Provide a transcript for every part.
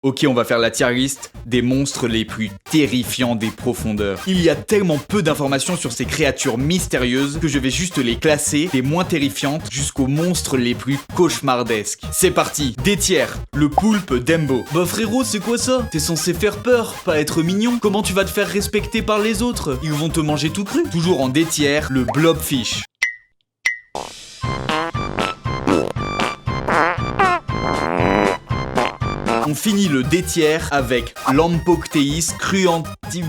Ok, on va faire la tier list des monstres les plus terrifiants des profondeurs. Il y a tellement peu d'informations sur ces créatures mystérieuses que je vais juste les classer des moins terrifiantes jusqu'aux monstres les plus cauchemardesques. C'est parti, des tiers, le poulpe Dembo. Bah frérot, c'est quoi ça? T'es censé faire peur, pas être mignon. Comment tu vas te faire respecter par les autres? Ils vont te manger tout cru. Toujours en D tiers, le blobfish. On finit le D tiers avec l'Ampoctéis cruenti...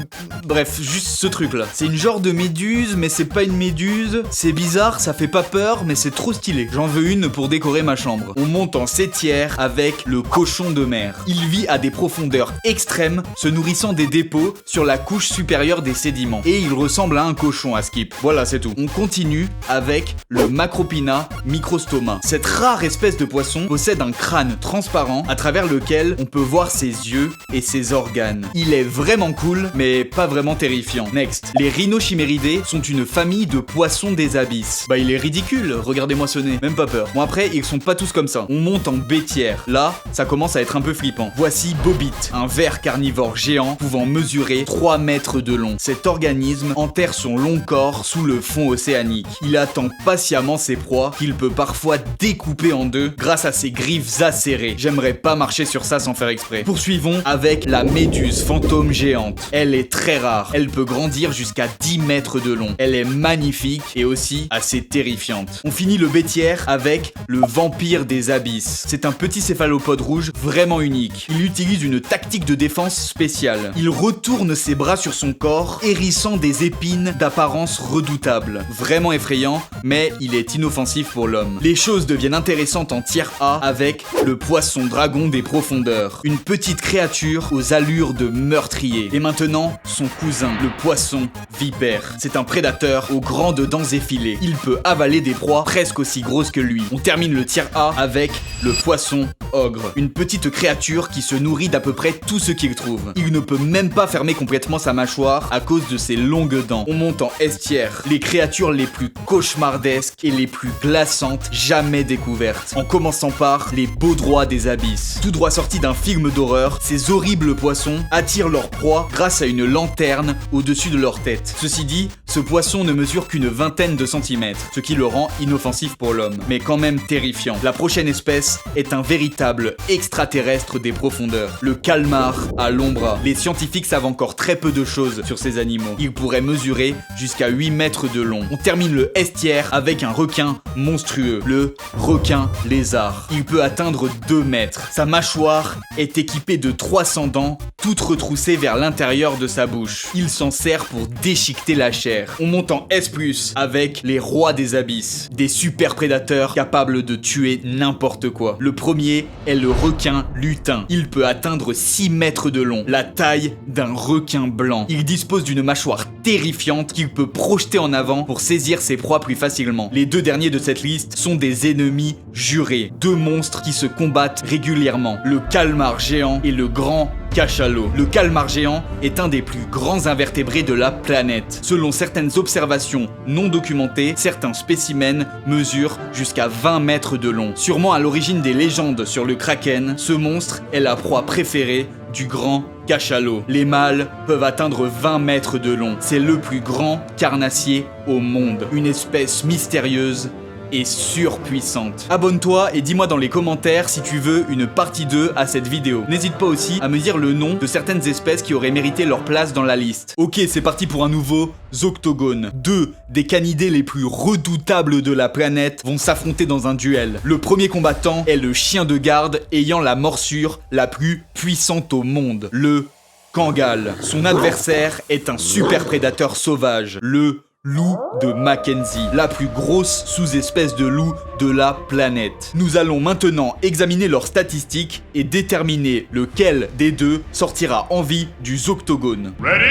Bref, juste ce truc là. C'est une genre de méduse, mais c'est pas une méduse. C'est bizarre, ça fait pas peur, mais c'est trop stylé. J'en veux une pour décorer ma chambre. On monte en C tiers avec le cochon de mer. Il vit à des profondeurs extrêmes, se nourrissant des dépôts sur la couche supérieure des sédiments. Et il ressemble à un cochon à Skip. Voilà, c'est tout. On continue avec le Macropina microstoma. Cette rare espèce de poisson possède un crâne transparent à travers lequel on peut voir ses yeux et ses organes. Il est vraiment cool, mais pas vraiment terrifiant. Next. Les rhinochiméridae sont une famille de poissons des abysses. Bah il est ridicule, regardez-moi ce nez, même pas peur. Bon après, ils sont pas tous comme ça. On monte en B tiers. Là, ça commence à être un peu flippant. Voici Bobit, un ver carnivore géant pouvant mesurer 3 mètres de long. Cet organisme enterre son long corps sous le fond océanique. Il attend patiemment ses proies qu'il peut parfois découper en deux grâce à ses griffes acérées. J'aimerais pas marcher sur ça sans faire exprès. Poursuivons avec la méduse fantôme géante. Elle est très rare. Elle peut grandir jusqu'à 10 mètres de long. Elle est magnifique et aussi assez terrifiante. On finit le B tiers avec le vampire des abysses. C'est un petit céphalopode rouge vraiment unique. Il utilise une tactique de défense spéciale. Il retourne ses bras sur son corps, hérissant des épines d'apparence redoutable. Vraiment effrayant, mais il est inoffensif pour l'homme. Les choses deviennent intéressantes en tiers A avec le poisson dragon des profondeurs. Une petite créature aux allures de meurtrier. Et maintenant, son cousin, le poisson vipère. C'est un prédateur aux grandes dents effilées. Il peut avaler des proies presque aussi grosses que lui. On termine le tiers A avec le poisson ogre. Une petite créature qui se nourrit d'à peu près tout ce qu'il trouve. Il ne peut même pas fermer complètement sa mâchoire à cause de ses longues dents. On monte en S tiers. Les créatures les plus cauchemardesques et les plus glaçantes jamais découvertes. En commençant par les baudrois des abysses. Tout droit sorti d'un film d'horreur, ces horribles poissons attirent leur proie grâce à une lanterne au-dessus de leur tête. Ceci dit, ce poisson ne mesure qu'une vingtaine de centimètres, ce qui le rend inoffensif pour l'homme, mais quand même terrifiant. La prochaine espèce est un véritable extraterrestre des profondeurs, le calmar à longs bras. Les scientifiques savent encore très peu de choses sur ces animaux. Ils pourraient mesurer jusqu'à 8 mètres de long. On termine le S tiers avec un requin monstrueux, le requin lézard. Il peut atteindre 2 mètres. Sa mâchoire est équipée de 300 dents, toutes retroussées vers l'intérieur de sa bouche. Il s'en sert pour déchiqueter la chair. On monte en S+, avec les rois des abysses, des super prédateurs capables de tuer n'importe quoi. Le premier est le requin lutin. Il peut atteindre 6 mètres de long, la taille d'un requin blanc. Il dispose d'une mâchoire terrifiante qu'il peut projeter en avant pour saisir ses proies plus facilement. Les deux derniers de cette liste sont des ennemis jurés, deux monstres qui se combattent régulièrement, le calmar géant et le grand cachalot. Le calmar géant est un des plus grands invertébrés de la planète. Selon certaines observations non documentées, certains spécimens mesurent jusqu'à 20 mètres de long. Sûrement à l'origine des légendes sur le kraken, ce monstre est la proie préférée du grand cachalot. Les mâles peuvent atteindre 20 mètres de long. C'est le plus grand carnassier au monde. Une espèce mystérieuse et surpuissante. Abonne-toi et dis-moi dans les commentaires si tu veux une partie 2 à cette vidéo. N'hésite pas aussi à me dire le nom de certaines espèces qui auraient mérité leur place dans la liste. Ok, c'est parti pour un nouveau Zoctogone. Deux des canidés les plus redoutables de la planète vont s'affronter dans un duel. Le premier combattant est le chien de garde ayant la morsure la plus puissante au monde, le Kangal. Son adversaire est un super prédateur sauvage, le loup de Mackenzie, la plus grosse sous-espèce de loup de la planète. Nous allons maintenant examiner leurs statistiques et déterminer lequel des deux sortira en vie du Zoctogone. Ready?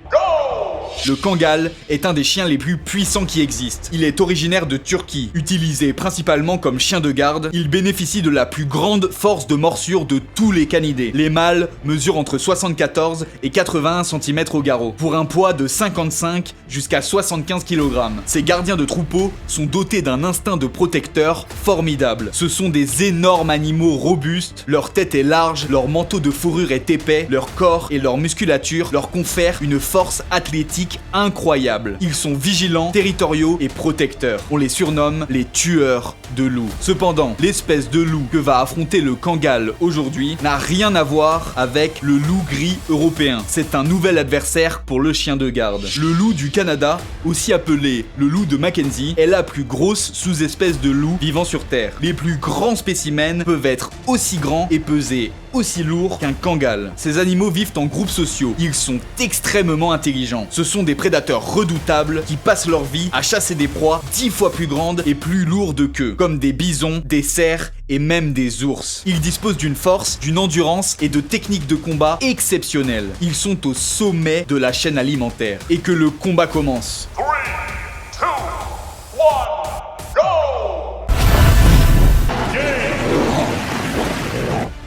Go! Le Kangal est un des chiens les plus puissants qui existent. Il est originaire de Turquie, utilisé principalement comme chien de garde. Il bénéficie de la plus grande force de morsure de tous les canidés. Les mâles mesurent entre 74 et 81 cm au garrot, pour un poids de 55 jusqu'à 75 kg. Ces gardiens de troupeau sont dotés d'un instinct de protecteur formidable. Ce sont des énormes animaux robustes, leur tête est large, leur manteau de fourrure est épais, leur corps et leur musculature leur confèrent une force athlétique incroyable. Ils sont vigilants, territoriaux et protecteurs. On les surnomme les tueurs de loups. Cependant, l'espèce de loup que va affronter le Kangal aujourd'hui n'a rien à voir avec le loup gris européen. C'est un nouvel adversaire pour le chien de garde. Le loup du Canada, aussi appelé le loup de Mackenzie, est la plus grosse sous-espèce de loup vivant sur Terre. Les plus grands spécimens peuvent être aussi grands et peser aussi lourd qu'un Kangal. Ces animaux vivent en groupes sociaux. Ils sont extrêmement intelligents. Ce sont des prédateurs redoutables qui passent leur vie à chasser des proies 10 fois plus grandes et plus lourdes qu'eux, comme des bisons, des cerfs et même des ours. Ils disposent d'une force, d'une endurance et de techniques de combat exceptionnelles. Ils sont au sommet de la chaîne alimentaire. Et que le combat commence. 3, 2, 1, go!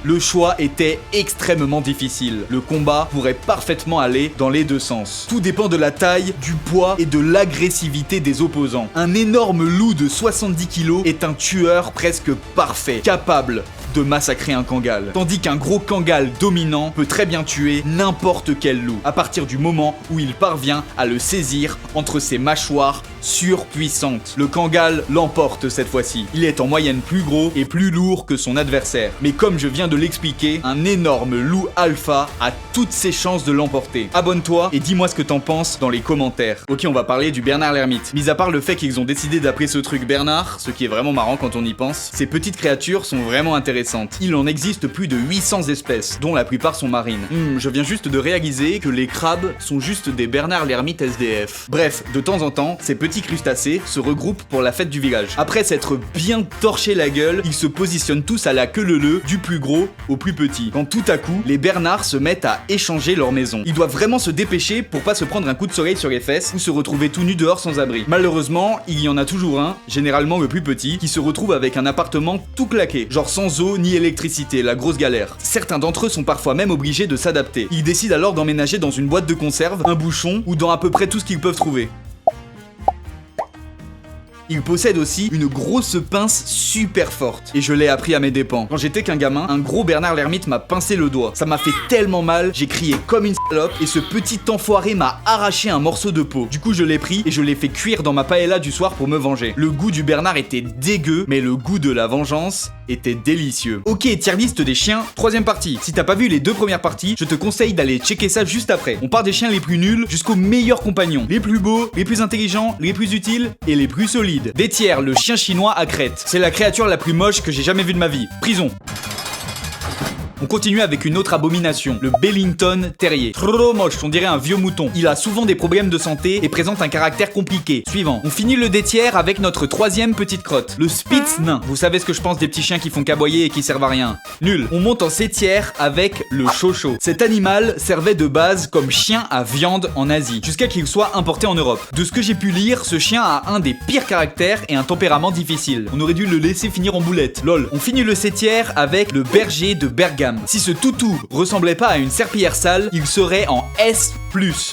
Le choix était extrêmement difficile. Le combat pourrait parfaitement aller dans les deux sens. Tout dépend de la taille, du poids et de l'agressivité des opposants. Un énorme loup de 70 kg est un tueur presque parfait, capable de massacrer un Kangal. Tandis qu'un gros Kangal dominant peut très bien tuer n'importe quel loup, à partir du moment où il parvient à le saisir entre ses mâchoires surpuissantes. Le Kangal l'emporte cette fois-ci. Il est en moyenne plus gros et plus lourd que son adversaire. Mais comme je viens de l'expliquer, un énorme loup alpha a toutes ses chances de l'emporter. Abonne-toi et dis-moi ce que t'en penses dans les commentaires. Ok, on va parler du Bernard l'ermite. Mis à part le fait qu'ils ont décidé d'appeler ce truc Bernard, ce qui est vraiment marrant quand on y pense, ces petites créatures sont vraiment intéressantes. Il en existe plus de 800 espèces, dont la plupart sont marines. Je viens juste de réaliser que les crabes sont juste des Bernard l'ermite SDF. Bref, de temps en temps, ces petits crustacés se regroupent pour la fête du village. Après s'être bien torché la gueule, ils se positionnent tous à la queue leu-leu, du plus gros au plus petit. Quand tout à coup, les Bernards se mettent à échanger leur maison. Ils doivent vraiment se dépêcher pour pas se prendre un coup de soleil sur les fesses ou se retrouver tout nus dehors sans abri. Malheureusement, il y en a toujours un, généralement le plus petit, qui se retrouve avec un appartement tout claqué, genre sans eau ni électricité, la grosse galère. Certains d'entre eux sont parfois même obligés de s'adapter. Ils décident alors d'emménager dans une boîte de conserve, un bouchon ou dans à peu près tout ce qu'ils peuvent trouver. Il possède aussi une grosse pince super forte. Et je l'ai appris à mes dépens. Quand j'étais qu'un gamin, un gros Bernard l'ermite m'a pincé le doigt. Ça m'a fait tellement mal, j'ai crié comme une salope et ce petit enfoiré m'a arraché un morceau de peau. Du coup je l'ai pris et je l'ai fait cuire dans ma paella du soir pour me venger. Le goût du Bernard était dégueu, mais le goût de la vengeance était délicieux. Ok, tier list des chiens, troisième partie. Si t'as pas vu les deux premières parties, je te conseille d'aller checker ça juste après. On part des chiens les plus nuls jusqu'aux meilleurs compagnons. Les plus beaux, les plus intelligents, les plus utiles et les plus solides. Des tiers, le chien chinois à crête. C'est la créature la plus moche que j'ai jamais vue de ma vie. Prison. On continue avec une autre abomination, le Bellington Terrier. Trop moche, on dirait un vieux mouton. Il a souvent des problèmes de santé et présente un caractère compliqué. Suivant. On finit le D-tiers avec notre troisième petite crotte, le Spitz nain. Vous savez ce que je pense des petits chiens qui font qu'aboyer et qui servent à rien. Nul. On monte en C-tiers avec le Chocho. Cet animal servait de base comme chien à viande en Asie, jusqu'à qu'il soit importé en Europe. De ce que j'ai pu lire, ce chien a un des pires caractères et un tempérament difficile. On aurait dû le laisser finir en boulette. Lol. On finit le C-tiers avec le berger de Bergame. Si ce toutou ressemblait pas à une serpillière sale, il serait en S+.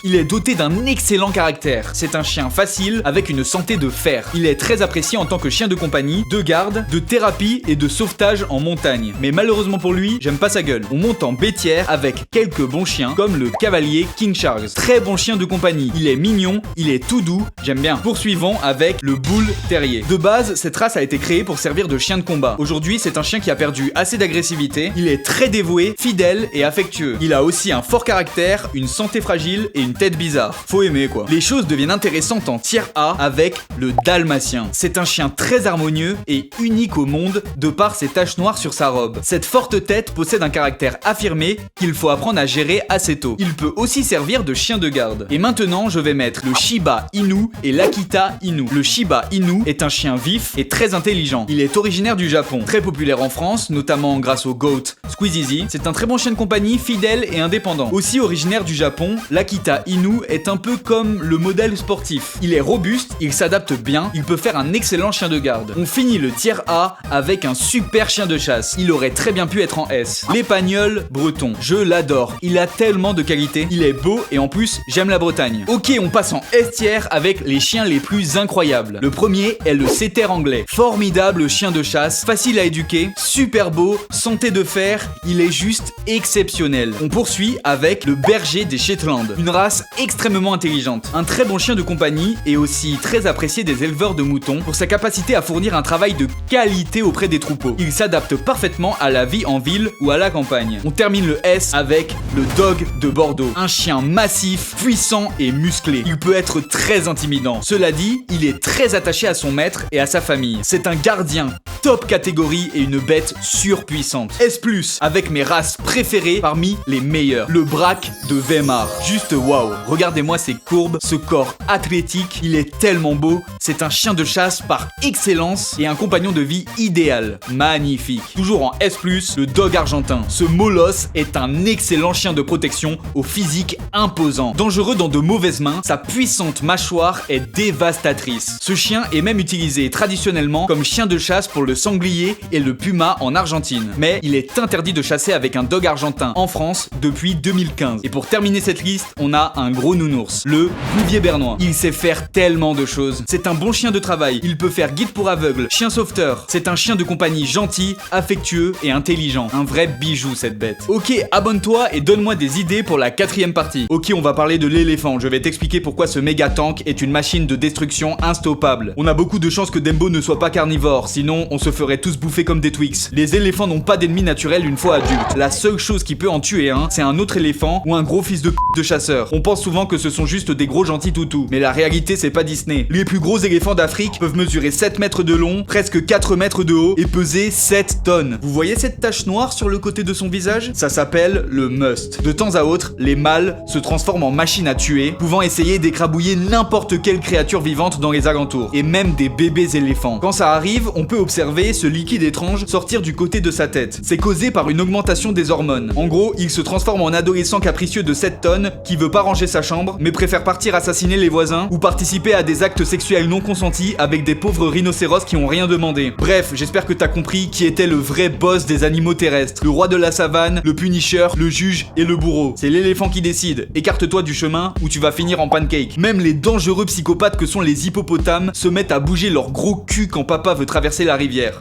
Il est doté d'un excellent caractère. C'est un chien facile avec une santé de fer. Il est très apprécié en tant que chien de compagnie, de garde, de thérapie et de sauvetage en montagne. Mais malheureusement pour lui, j'aime pas sa gueule. On monte en B-tiers avec quelques bons chiens comme le cavalier King Charles. Très bon chien de compagnie. Il est mignon, il est tout doux, j'aime bien. Poursuivons avec le Bull Terrier. De base, cette race a été créée pour servir de chien de combat. Aujourd'hui, c'est un chien qui a perdu assez d'agressivité. Il est très dévoué, fidèle et affectueux. Il a aussi un fort caractère, une santé fragile et une tête bizarre. Faut aimer quoi. Les choses deviennent intéressantes en tier A avec le Dalmatien. C'est un chien très harmonieux et unique au monde de par ses taches noires sur sa robe. Cette forte tête possède un caractère affirmé qu'il faut apprendre à gérer assez tôt. Il peut aussi servir de chien de garde. Et maintenant, je vais mettre le Shiba Inu et l'Akita Inu. Le Shiba Inu est un chien vif et très intelligent. Il est originaire du Japon, très populaire en France, notamment grâce au GOAT Squeezie. C'est un très bon chien de compagnie, fidèle et indépendant. Aussi originaire du Japon, l'Akita Inu est un peu comme le modèle sportif. Il est robuste, il s'adapte bien, il peut faire un excellent chien de garde. On finit le tiers A avec un super chien de chasse. Il aurait très bien pu être en S. L'Épagnol breton. Je l'adore. Il a tellement de qualités. Il est beau et en plus, j'aime la Bretagne. Ok, on passe en S tiers avec les chiens les plus incroyables. Le premier est le setter anglais. Formidable chien de chasse, facile à éduquer, super beau, santé de fer, il est juste exceptionnel. On poursuit avec le berger des Shetland. Une race extrêmement intelligente. Un très bon chien de compagnie et aussi très apprécié des éleveurs de moutons pour sa capacité à fournir un travail de qualité auprès des troupeaux. Il s'adapte parfaitement à la vie en ville ou à la campagne. On termine le S avec le dog de Bordeaux. Un chien massif, puissant et musclé. Il peut être très intimidant. Cela dit, il est très attaché à son maître et à sa famille. C'est un gardien top catégorie et une bête surpuissante. S+, avec mes races préférées parmi les meilleures. Le braque de Weimar. Juste waouh. Regardez-moi ses courbes, ce corps athlétique, il est tellement beau. C'est un chien de chasse par excellence et un compagnon de vie idéal. Magnifique. Toujours en S+, le dog argentin. Ce molosse est un excellent chien de protection au physique imposant. Dangereux dans de mauvaises mains, sa puissante mâchoire est dévastatrice. Ce chien est même utilisé traditionnellement comme chien de chasse pour le sanglier et le puma en Argentine. Mais il est interdit de chasser avec un dog argentin en France depuis 2015. Et pour terminer cette liste, on a un gros nounours, le Bouvier bernois. Il sait faire tellement de choses. C'est un bon chien de travail. Il peut faire guide pour aveugles, chien sauveteur. C'est un chien de compagnie gentil, affectueux et intelligent. Un vrai bijou cette bête. Ok, abonne-toi et donne-moi des idées pour la 4e partie. Ok, on va parler de l'éléphant. Je vais t'expliquer pourquoi ce méga tank est une machine de destruction instoppable. On a beaucoup de chances que Dembo ne soit pas carnivore, sinon on se ferait tous bouffer comme des Twix. Les éléphants n'ont pas d'ennemis naturels une fois adultes. La seule chose qui peut en tuer un, c'est un autre éléphant ou un gros fils de p de chasseur. On pense souvent que ce sont juste des gros gentils toutous, mais la réalité c'est pas Disney. Les plus gros éléphants d'Afrique peuvent mesurer 7 mètres de long, presque 4 mètres de haut et peser 7 tonnes. Vous voyez cette tache noire sur le côté de son visage? Ça s'appelle le must. De temps à autre, les mâles se transforment en machines à tuer, pouvant essayer d'écrabouiller n'importe quelle créature vivante dans les alentours, et même des bébés éléphants. Quand ça arrive, on peut observer ce liquide étrange sortir du côté de sa tête. C'est causé par une augmentation des hormones. En gros, il se transforme en adolescent capricieux de 7 tonnes qui veut pas ranger sa chambre, mais préfère partir assassiner les voisins ou participer à des actes sexuels non consentis avec des pauvres rhinocéros qui ont rien demandé. Bref, j'espère que t'as compris qui était le vrai boss des animaux terrestres. Le roi de la savane, le punisher, le juge et le bourreau. C'est l'éléphant qui décide. Écarte-toi du chemin ou tu vas finir en pancake. Même les dangereux psychopathes que sont les hippopotames se mettent à bouger leur gros cul quand papa veut traverser la rivière.